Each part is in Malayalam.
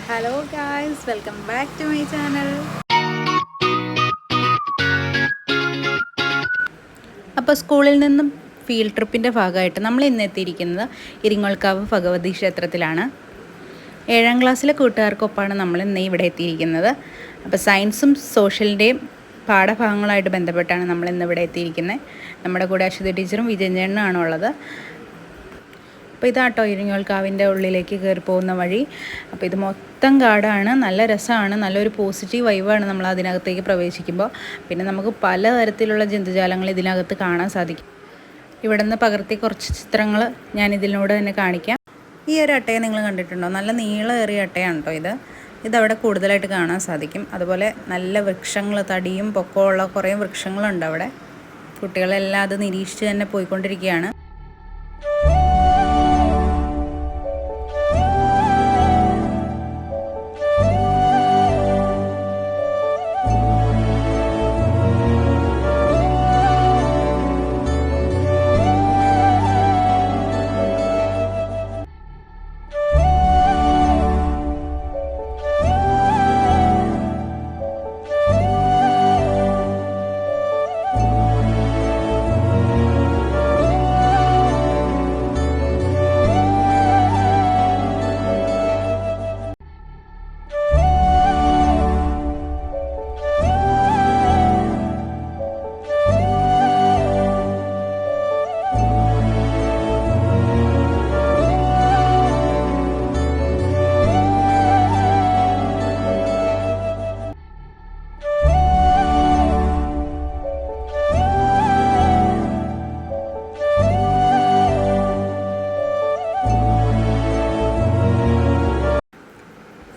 Hello guys, welcome back to my channel. അപ്പോൾ സ്കൂളിൽ നിന്നും ഫീൽഡ് ട്രിപ്പിൻ്റെ ഭാഗമായിട്ട് നമ്മൾ ഇന്ന് എത്തിയിരിക്കുന്നത് ഇരിങ്ങോൾക്കാവ് ഭഗവതി ക്ഷേത്രത്തിലാണ്. 7ാം ക്ലാസ്സിലെ കൂട്ടുകാർക്കൊപ്പമാണ് നമ്മൾ ഇന്ന് ഇവിടെ എത്തിയിരിക്കുന്നത്. അപ്പോൾ സയൻസും സോഷ്യലിൻ്റെയും പാഠഭാഗങ്ങളായിട്ട് ബന്ധപ്പെട്ടാണ് നമ്മൾ ഇന്ന് ഇവിടെ എത്തിയിരിക്കുന്നത്. നമ്മുടെ കൂടെ അശ്വതി ടീച്ചറും വിജയഞ്ചേട്ടനാണ് ഉള്ളത്. അപ്പോൾ ഇതാട്ടോ ഇരിങ്ങോൾക്കാവിൻ്റെ ഉള്ളിലേക്ക് കയറി പോകുന്ന വഴി. അപ്പോൾ ഇത് മൊത്തം കാടാണ്, നല്ല രസമാണ്, നല്ലൊരു പോസിറ്റീവ് വൈബാണ് നമ്മൾ അതിനകത്തേക്ക് പ്രവേശിക്കുമ്പോൾ. പിന്നെ നമുക്ക് പലതരത്തിലുള്ള ജന്തുജാലങ്ങൾ ഇതിനകത്ത് കാണാൻ സാധിക്കും. ഇവിടെ നിന്ന് പകർത്തിയ കുറച്ച് ചിത്രങ്ങൾ ഞാൻ ഇതിലൂടെ തന്നെ കാണിക്കാം. ഈ ഒരു അട്ടയെ നിങ്ങൾ കണ്ടിട്ടുണ്ടോ? നല്ല നീളമേറിയ അട്ടയാണ് കേട്ടോ ഇതവിടെ കൂടുതലായിട്ട് കാണാൻ സാധിക്കും. അതുപോലെ നല്ല വൃക്ഷങ്ങൾ, തടിയും പൊക്കമുള്ള കുറേ വൃക്ഷങ്ങളുണ്ട് അവിടെ. കുട്ടികളെല്ലാം അത് നിരീക്ഷിച്ച് തന്നെ പോയിക്കൊണ്ടിരിക്കുകയാണ്.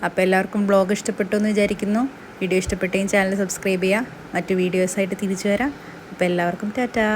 അപ്പോൾ എല്ലാവർക്കും ബ്ലോഗ് ഇഷ്ടപ്പെട്ടു എന്ന് വിചാരിക്കുന്നു. വീഡിയോ ഇഷ്ടപ്പെട്ടെങ്കിൽ ചാനൽ സബ്സ്ക്രൈബ് ചെയ്യുക. മറ്റു വീഡിയോസായിട്ട് തിരിച്ചു വരാം. അപ്പോൾ എല്ലാവർക്കും ടാറ്റാ.